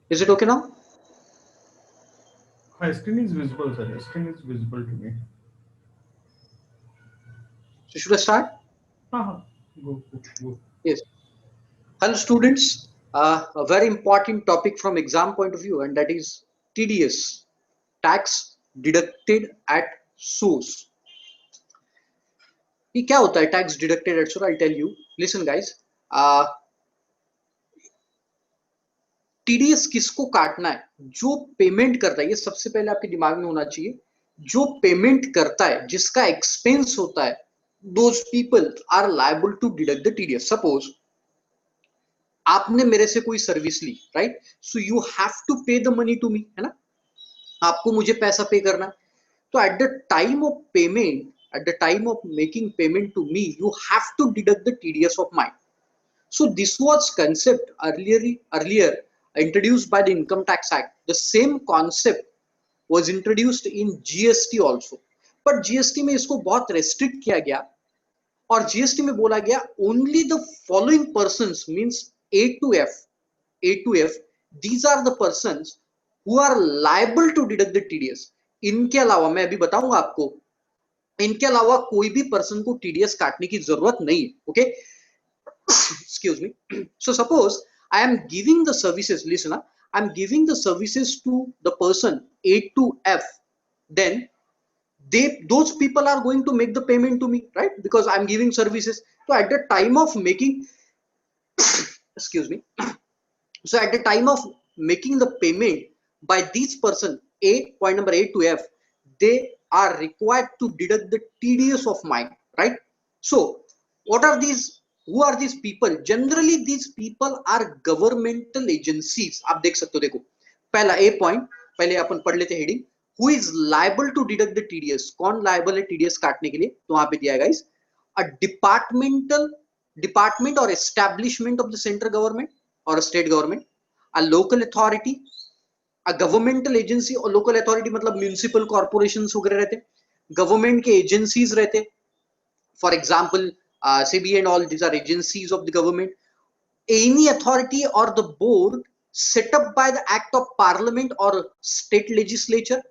Is it okay now? My screen is visible, sir. Your screen is visible to me. So should I start? Uh-huh. Go, go, go. Yes. Hello, students. A very important topic from exam point of view, and that is TDS, tax deducted at source. ये क्या होता है tax deducted at source? I tell you. Listen guys, TDS किसको काटना है? जो payment करता है, ये सबसे पहले आपके दिमाग में होना चाहिए. जो पेमेंट करता है, जिसका एक्सपेंस होता है, those people are liable to deduct the TDS. Suppose आपने मेरे से कोई सर्विस ली, right? So you have to pay the money to me, है ना? आपको मुझे पैसा पे करना है. तो at the time of payment, at the time of making payment to me, you have to deduct the TDS of mine. So this was concept earlier introduced by the Income Tax Act. The same concept was introduced in GST also. But GST में इसको बहुत restrict किया गया और GST में बोला गया only the following persons means A to F. These are the persons who are liable to deduct the TDS. इनके अलावा मैं अभी बताऊंगा आपको, इनके अलावा कोई भी पर्सन को टीडीएस काटने की जरूरत नहीं है. Okay, excuse me. So suppose I am giving the services, listen up, I am giving the services to the person A to F, then those people are going to make the payment to me, right? Because I am giving services. So at the time of making excuse me, so at the time of making the payment by this person A, point number A to F, they are required to deduct the TDS of mine, right? So what are these, who are these people? Generally these people are governmental agencies. आप देख सकते हो, देखो पहला A point, पहले अपन पढ़ लेते heading. Who is liable to deduct the TDS? कौन liable है TDS काटने के लिए? तो वहां पे दिया है guys, a department or establishment of the central government or a state government, a local authority, a governmental agency. और local authority मतलब म्यूनिसिपल कॉर्पोरेशंस वगैरह रहते, गवर्नमेंट के एजेंसीज रहते. For example SEBI and all, these are agencies of the government. Any authority or the board set up by the act of parliament or state legislature,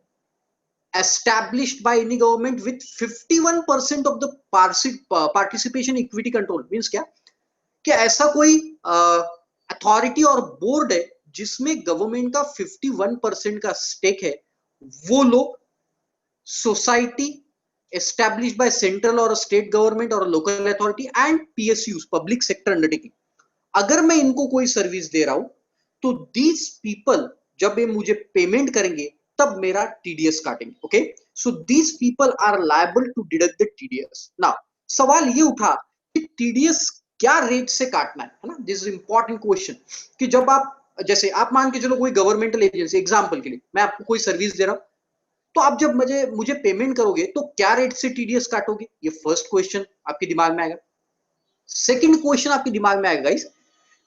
established by any government with 51% of the participation equity control. Means क्या कि ऐसा कोई authority और board है जिसमें government का 51% का stake है. वो लोग society established by central or state government or local authority and PSUs, public sector undertaking. अगर मैं इनको कोई सर्विस दे रहा हूं तो these people जब ये मुझे पेमेंट करेंगे तब मेरा टीडीएस काटेंगे. Okay, so these people are liable to deduct the TDS. Now सवाल ये उठा कि टीडीएस क्या रेट से काटना है ना? This is important question. कि जब आप, जैसे आप मान के चलो कोई गवर्नमेंटल एजेंसी, एग्जांपल के लिए मैं आपको कोई सर्विस दे रहा हूं, तो आप जब मुझे पेमेंट करोगे तो क्या रेट से टीडीएस काटोगे? ये फर्स्ट क्वेश्चन आपके दिमाग में आएगा. सेकंड क्वेश्चन आपके दिमाग में आएगा गाइस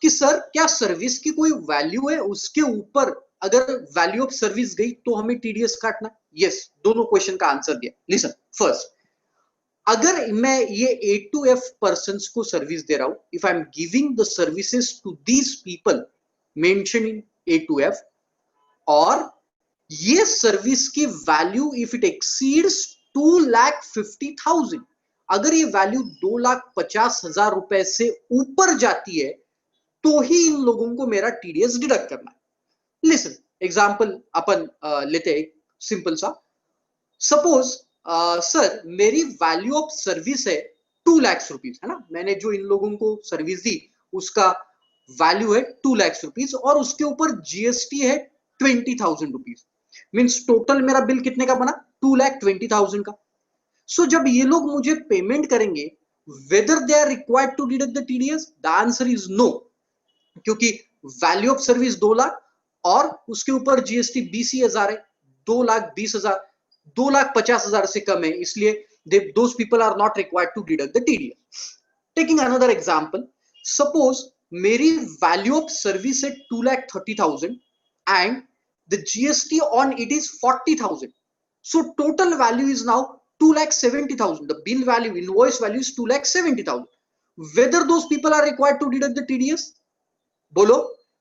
कि सर क्या सर्विस की कोई वैल्यू है, उसके ऊपर अगर वैल्यू ऑफ सर्विस गई तो हमें टीडीएस काटना? यस, दोनों क्वेश्चन का आंसर दिया. लिसन, फर्स्ट, अगर मैं ये ए टू एफ पर्सन को सर्विस दे रहा हूं, if I am giving the services to these people mention in A two F, और ये सर्विस की वैल्यू इफ इट एक्सीड्स 2,50,000, अगर ये वैल्यू 2,50,000 रुपए से ऊपर जाती है तो ही इन लोगों को मेरा टीडीएस डिडक्ट करना है. लिसन, एग्जांपल अपन लेते हैं सिंपल सा. सपोज सर मेरी वैल्यू ऑफ सर्विस है 2 लाख रुपीज, है ना? मैंने जो इन लोगों को सर्विस दी उसका वैल्यू है 2 लाख रुपीज और उसके ऊपर जीएसटी है 20,000 रुपीज. मीन्स टोटल मेरा बिल कितने का बना? 2,20,000 का. सो जब ये लोग मुझे पेमेंट करेंगे, whether they are required to deduct the TDS? The answer is no, क्योंकि वैल्यू ऑफ सर्विस 2 लाख और उसके ऊपर जीएसटी 20,000 है. 2,20,000 2,50,000 से कम है, इसलिए those people are not required to deduct the TDS. Taking another example, suppose मेरी वैल्यू ऑफ सर्विस है 2,30,000 and the GST on it is 40,000. So total value is now 2,70,000. The bill value, invoice value is 2,70,000. Whether those people are required to deduct the TDS? बोलो.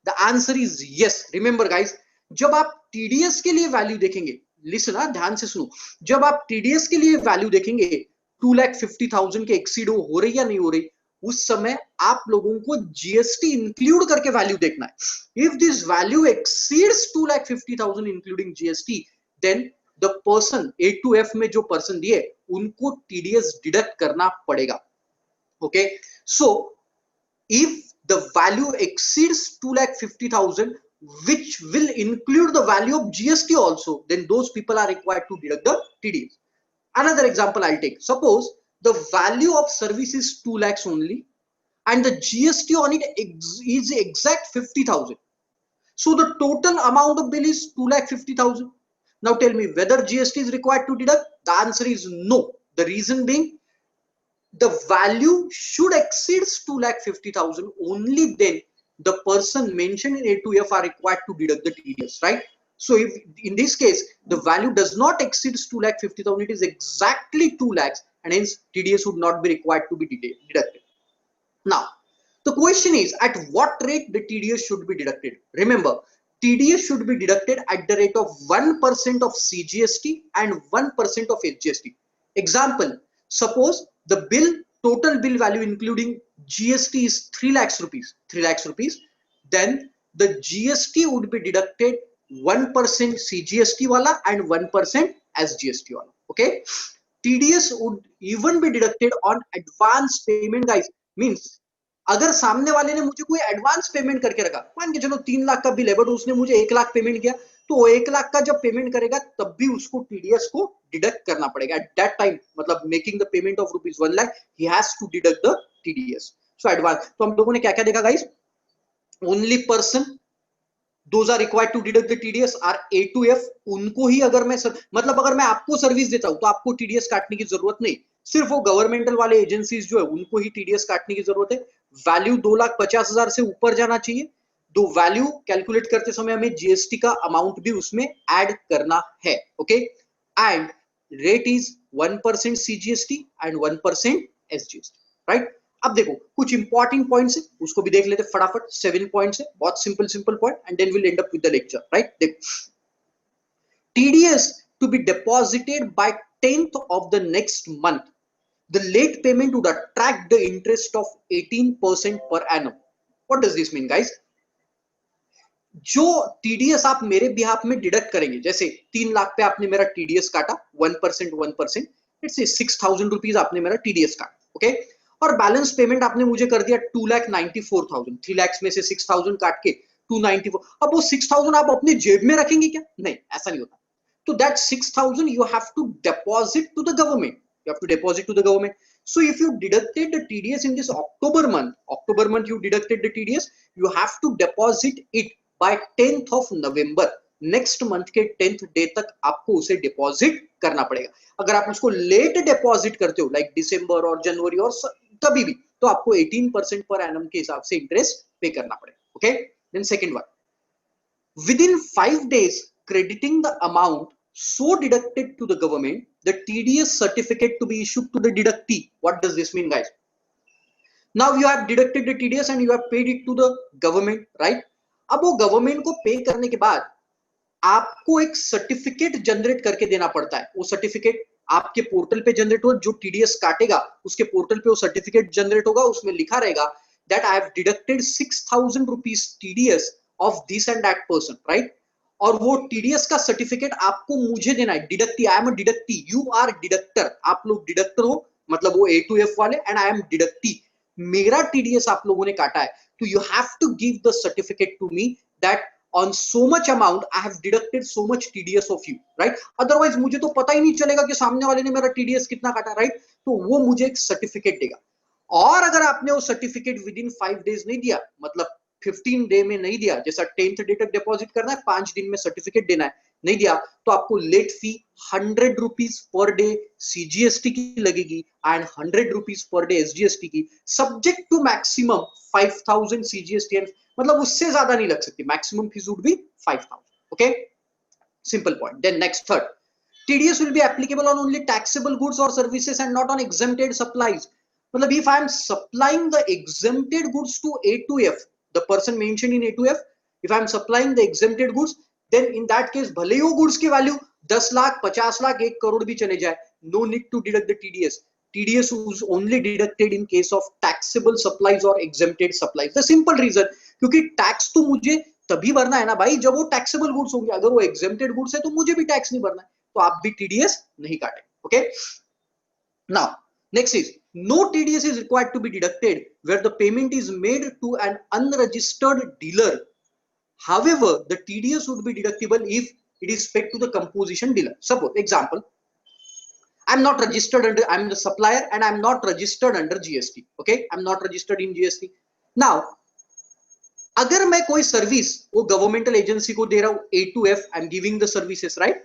The answer is yes. Remember guys, जब आप TDS के लिए value देखेंगे, listen, ध्यान से सुनो, जब आप टीडीएस के लिए वैल्यू देखेंगे 2,50,000 के एक्सीड हो रही या नहीं हो रही, उस समय आप लोगों को जीएसटी इंक्लूड करके वैल्यू देखना है. If this value exceeds 2,50,000 including GST, then the person A2F में जो पर्सन दिए उनको टीडीएस डिडक्ट करना पड़ेगा. Okay, so if the value exceeds 2,50,000 which will include the value of GST also, then those people are required to deduct the TDS. Another example I'll take. Suppose the value of service is 2 lakhs only and the GST on it is exact 50,000. So the total amount of bill is 2,50,000. Now tell me whether GST is required to deduct. The answer is no. The reason being, the value should exceed 2,50,000. Only then the person mentioned in A2F are required to deduct the TDS, right? So if in this case the value does not exceed 2,50,000, it is exactly 2 lakhs, and hence TDS would not be required to be deducted. Now the question is, at what rate the TDS should be deducted? Remember, TDS should be deducted at the rate of 1% of CGST and 1% of SGST. Example, suppose the total bill value including GST is 3 lakhs rupees, then the GST would be deducted 1% CGST wala and 1% SGST wala. Okay, TDS would even be deducted on advance payment, guys. Means अगर सामने वाले ने मुझे कोई advance payment करके रखा, मान के चलो 3 लाख का बिल है, बट उसने मुझे 1 लाख पेमेंट किया, तो वो 1 लाख का जब पेमेंट करेगा तब भी उसको टीडीएस को डिडक्ट करना पड़ेगा. एट दैट टाइम, मतलब making the payment of ₹1 lakh, he has to deduct the TDS. So advance. तो हम लोगों ने क्या क्या देखा guys? Only person those are required to deduct the TDS are A2F. उनको ही अगर मैं मतलब अगर मैं आपको सर्विस देता हूं तो आपको टीडीएस काटने की जरूरत नहीं, सिर्फ वो गवर्नमेंटल वाले एजेंसीज जो है उनको ही टीडीएस काटने की जरूरत है. वैल्यू 2,50,000 से ऊपर जाना चाहिए. दो वैल्यू कैलकुलेट करते समय हमें जीएसटी का अमाउंट भी उसमें ऐड करना है. Okay, and rate is 1% CGST and 1% SGST, right? अब देखो कुछ इंपॉर्टेंट पॉइंट्स है, उसको भी देख लेते फटाफट. 7 पॉइंट्स है, बहुत simple point, and then will end up with the lecture, right? देखो, TDS to be deposited by 10th of the next month. The late payment would attract the interest of 18% per annum. What does this mean, guys? जो TDS आप मेरे behalf में deduct करेंगे, जैसे 3 लाख पे आपने मेरा टीडीएस काटा 1%, इट्स 6,000 रुपीज आपने मेरा टीडीएस काटा. ओके, और बैलेंस पेमेंट आपने मुझे कर दिया 2,94,000. 3 लाख में से 6,000 काट के 294. अब वो 6,000 आप अपने जेब में रखेंगे क्या? नहीं, ऐसा नहीं होता. तो that 6,000 you have to deposit to the government. You have to deposit to the government. So if you deducted the TDS in this October month you deducted the TDS, you have to deposit it by 10th of November. Next month के 10th day तक आपको उसे deposit करना पड़ेगा. अगर आप उसको late deposit करते हो लाइक दिसंबर और जनवरी और तभी भी, तो आपको 18% पर एनम के हिसाब से इंटरेस्ट पे करना पड़ेगा. Okay, then second one, within 5 days crediting the amount so deducted to the government, the TDS certificate to be issued to the deductee. What does this mean, guys? Now you have deducted the TDS and you have paid it to the government, right? अब वो government को पे करने के बाद आपको एक certificate generate करके देना पड़ता है. वो सर्टिफिकेट आपके पोर्टल पे जनरेट हो, जो टीडीएस काटेगा उसके पोर्टल पे वो सर्टिफिकेट जनरेट होगा, उसमें लिखा रहेगा that I have deducted 6,000 rupees TDS of this and that person, right? और वो TDS का सर्टिफिकेट आपको मुझे देना है. Deductee, I am a deductee, you are deductor. आप लोग डिडक्टर हो, मतलब वो A2F वाले, एंड आई एम डिडक्टी. मेरा TDS आप लोगों ने काटा है, तो you have to give the certificate to me that on so much amount I have deducted so much TDS of you, right? Otherwise मुझे तो पता ही नहीं चलेगा कि सामने वाले ने मेरा TDS कितना काटा, right? तो वो मुझे एक सर्टिफिकेट देगा. और अगर आपने वो सर्टिफिकेट विद इन 5 डेज नहीं दिया, मतलब 15 डे में नहीं दिया, जैसा 10th डे तक डिपॉजिट करना है, 5 दिन में सर्टिफिकेट देना है, नहीं दिया, तो आपको late fee 100 rupees per day CGST की लगेगी and 100 rupees per day SGST की, सब्जेक्ट टू मैक्सिमम 5,000 सीजीएसटी. मतलब उससे ज्यादा नहीं लग सकती. Maximum fees would be 5,000. Okay, simple point. Then next third, TDS will be applicable on only taxable goods or services and not on exempted supplies. मतलब if I am supplying the exempted goods to A2F, the person mentioned in A2F, if I am supplying the exempted goods, then in that case भले ही वो goods की value 10 lakh 50 lakh 1 crore भी चले जाए, no need to deduct the TDS. TDS is only deducted in case of taxable supplies or exempted supplies. The simple reason, क्योंकि tax तो मुझे तभी भरना है ना भाई जब वो taxable goods होंगे, अगर वो exempted goods है तो मुझे भी tax नहीं भरना है, तो आप भी TDS नहीं काटें. Okay? Now, next is no TDS is required to be deducted where the payment is made to an unregistered dealer. However, the TDS would be deductible if it is paid to the composition dealer. Suppose, example, I'm not registered under, I'm the supplier and I'm not registered under GST. Okay, I'm not registered in GST. Now, अगर मैं कोई service वो governmental agency को दे रहा हूं, A2F, I'm giving the services, right?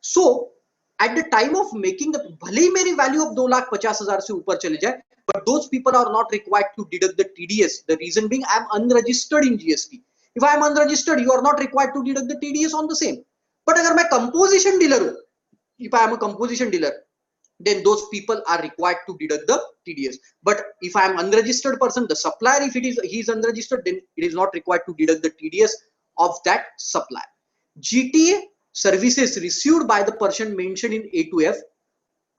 So, at the time of making the, भले ही मेरी value of 2,50,000 से ऊपर चले जाए, but those people are not required to deduct the TDS. The reason being, I am unregistered in GST. If I am unregistered, you are not required to deduct the TDS on the same. But अगर मैं composition dealer हूं, if I am a composition dealer, then those people are required to deduct the TDS. But if I am unregistered person, the supplier, if he is unregistered, then it is not required to deduct the TDS of that supplier. GTA services received by the person mentioned in A2F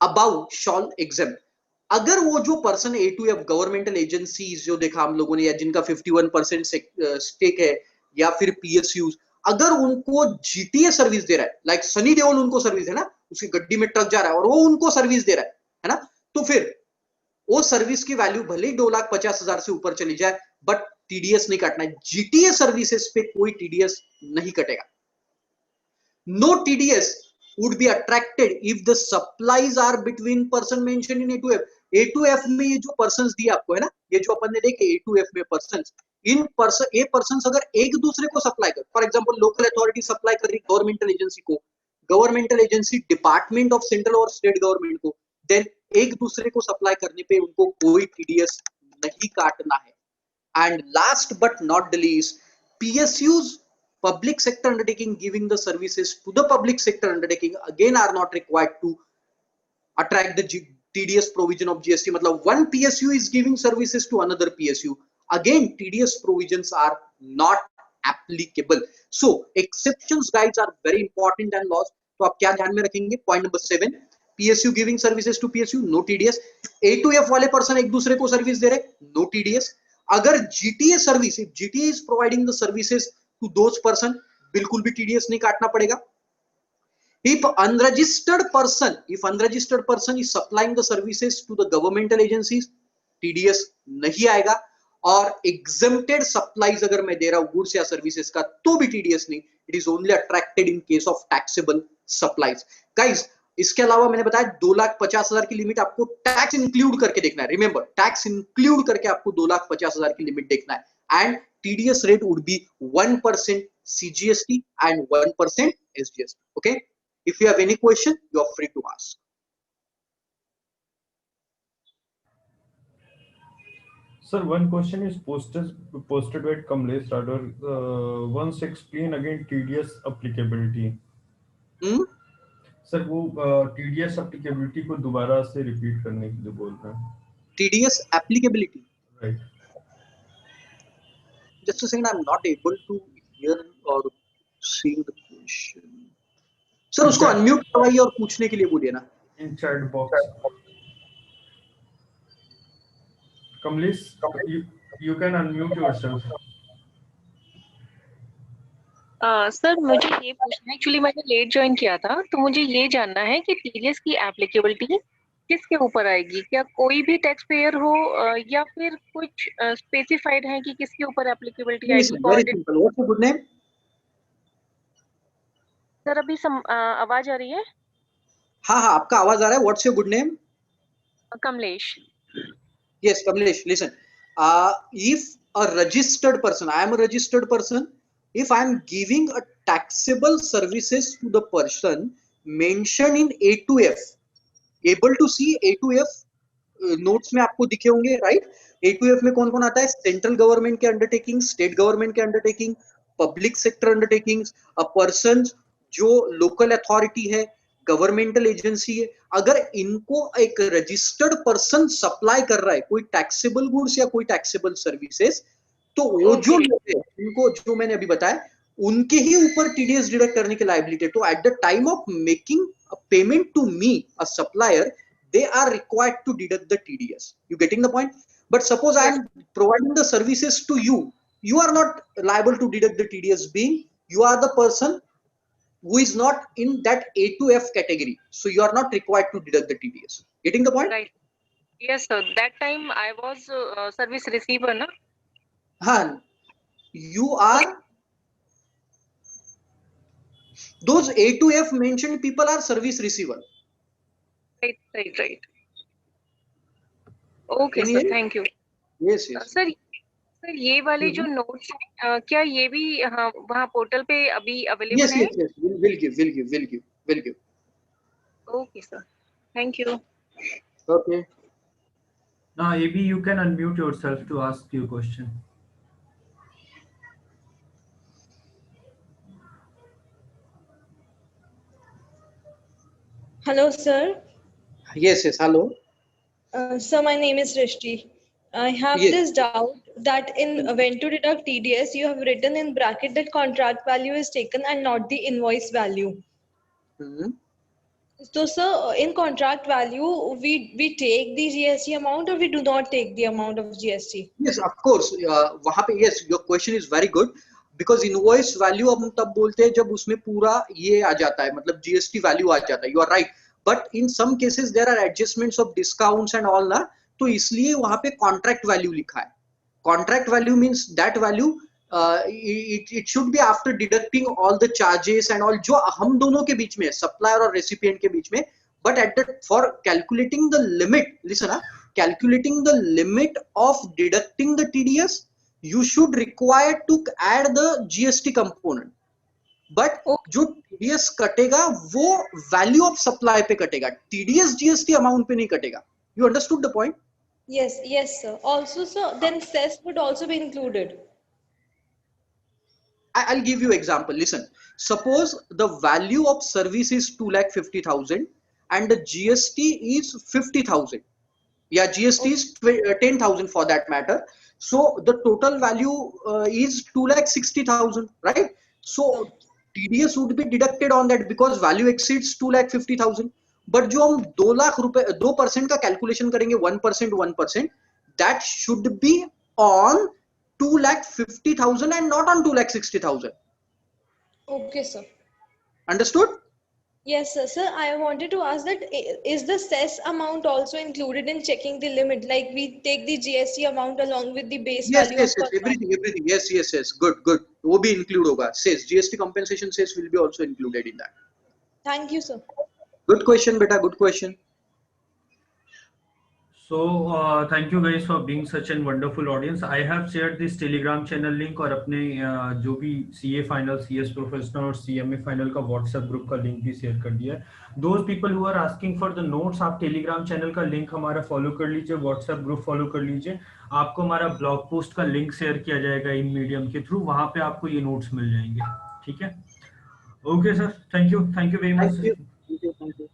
above shall exempt. अगर वो जो person A2F governmental agencies जो देखा हम लोगों ने, या जिनका 51% स्टेक है, या फिर PSUs, अगर उनको GTA सर्विस दे रहा है, लाइक सनी देओल उनको सर्विस है ना, उसकी गड्डी में ट्रक जा रहा है और वो उनको सर्विस दे रहा है ना, तो फिर वो सर्विस की वैल्यू भले ही 2,50,000 से ऊपर चली जाए, बट TDS नहीं काटना है. GTA सर्विसेज पे कोई TDS नहीं कटेगा. No TDS would be attracted if the supplies are between person mentioned in A2F. A2F में ये जो persons दिए आपको है ना, ये जो अपन ने देखे A2F में persons, इन persons अगर एक दूसरे को सप्लाई कर, for example local authority supply कर रही गवर्नमेंटल एजेंसी को, governmental agency department of central और स्टेट गवर्नमेंट को, देन एक दूसरे को सप्लाई करने पे उनको कोई TDS नहीं काटना है. And last but not the least, PSUs, public sector undertaking giving the services to the public sector undertaking, again are not required to attract the TDS provision of GST. मतलब one PSU is giving services to another PSU, again TDS provisions are not applicable. So exceptions guys are very important and laws. तो आप क्या ध्यान में रखेंगे? Point number 7, PSU giving services to PSU, no TDS. A2F वाले person एक दूसरे को सर्विस दे रहे, no TDS. अगर GTA service, if GTA is providing the services to those person, बिल्कुल भी TDS नहीं काटना पड़ेगा. If unregistered person is supplying the services to the governmental agencies, TDS नहीं आएगा. और exempted supplies अगर मैं दे रहा हूं गुड्स या सर्विसेज का, तो भी TDS नहीं. It is only attracted in case of taxable supplies. Guys, इसके अलावा मैंने बताया 2,50,000 की लिमिट आपको टैक्स इंक्लूड करके देखना है. रिमेंबर, टैक्स इंक्लूड करके आपको 2,50,000 की लिमिट देखना है. And TDS rate would be 1% CGST and 1% SGST. Okay? If you have any question, you are free to ask. Sir, one question is posted by Kamlesh Rador. Once explain again TDS applicability. Sir वो TDS applicability को दोबारा से repeat करने के लिए बोल रहे हैं. TDS applicability. Right. Just a second, I'm not able to hear or see the question. Sir उसको अनम्यूट करवाइए और पूछने के लिए बोलिए ना. In chat box. Kamlesh, you can unmute yourself. Sir मुझे ये पूछना है, एक्चुअली मैंने लेट ज्वाइन किया था, तो मुझे ये जानना है कि TDS की एप्लीकेबिलिटी किसके ऊपर आएगी? क्या कोई भी टैक्स पेयर हो या फिर कुछ स्पेसिफाइड है कि किसके ऊपर एप्लीकेबिलिटी आएगी? Very simple. What's your good name? Sir अभी आवाज आ रही है? हाँ हाँ आपका आवाज आ रहा है. What's your good name? Kamlesh. Yes, Kamlesh, listen. If a registered person, I am a registered person, if I am giving a taxable services to the person mentioned in A2F, able to see A2F notes में आपको दिखे होंगे, right? A2F में कौन कौन आता है? Central government के अंडरटेकिंग, स्टेट गवर्नमेंट के undertaking, public sector undertakings, a person जो लोकल अथॉरिटी है, गवर्नमेंटल एजेंसी है, अगर इनको एक रजिस्टर्ड पर्सन सप्लाई कर रहा है कोई टैक्सेबल गुड्स या कोई टैक्सेबल सर्विसेज, तो वो जो Okay. लोग हैं उनको, जो मैंने अभी बताया, उनके ही ऊपर टीडीएस डिडक्ट करने की लायबिलिटी है। तो at the time of making a payment to me a supplier, they are required to deduct the TDS. You getting the point? But suppose I am providing the services to you, you are not liable to deduct the TDS, being you are the person who is not in that A to F category, so you are not required to deduct the TDS. Getting the point? Right. Yes, sir. That time I was service receiver, na? हाँ, you are, those A to F mentioned people are service receiver. Right, right, right. Okay, Can sir. you? Thank you. Yes, yes. Sir ये वाले जो Mhm. Notes हैं क्या ये भी हाँ वहाँ पोर्टल पे अभी अवेलेबल Yes, है? yes, yes. Will give. Okay sir, thank you. Okay. Now, AB, you can unmute yourself to ask your question. Hello, sir. Yes, yes. Hello. Sir, my name is Rishti. I have Yes. this doubt that in when to deduct TDS, you have written in bracket that contract value is taken and not the invoice value. Mhm. So, sir, in contract value, we take the GST amount or we do not take the amount of GST? Yes, of course. वहाँ पे yes, your question is very good because invoice value हम तब बोलते हैं जब उसमें पूरा ये आ जाता है, मतलब GST value आ जाता है. You are right. But in some cases there are adjustments of discounts and all ना, तो इसलिए वहाँ पे contract value लिखा है. Contract value means that value it should be after deducting all the charges and all जो हम दोनों के बीच में, supplier और recipient के बीच में. But at the for calculating the limit, listen ना, calculating the limit of deducting the TDS, you should require to add the GST component. But जो TDS कटेगा वो value of supply पे कटेगा, TDS GST amount पे नहीं कटेगा. You understood the point? Yes, yes, sir. Also, sir, then cess would also be included. I'll give you example. Listen, suppose the value of service is 2,50,000 and the GST is 50,000. Yeah, GST is 10,000 for that matter. So the total value is 2,60,000, right? So TDS would be deducted on that because value exceeds 2,50,000. But जो हम 2 लाख रुपए 2% का calculation करेंगे 1%, that should be on 2,50,000 and not on 2,60,000. Okay, sir. Understood? Yes, sir. Sir, I wanted to ask that is the cess amount also included in checking the limit? Like we take the GST amount along with the base Yes, value yes, of yes, contract. everything. Yes. Good. वो भी include होगा. Says GST compensation says will be also included in that. Thank you, sir. Good question, beta. Good question. So thank you guys for being such a wonderful audience. I have shared this Telegram channel link और अपने जो भी CA final, CS professional और CMA final का WhatsApp group का link भी share कर दिया है. Those people who are asking for the notes, आप Telegram channel का link हमारा follow कर लीजिए, WhatsApp group follow कर लीजिए. आपको हमारा blog post का link share किया जाएगा इन medium के through, वहाँ पे आपको ये notes मिल जाएंगे. ठीक है? Okay sir, thank you very much. Thank you.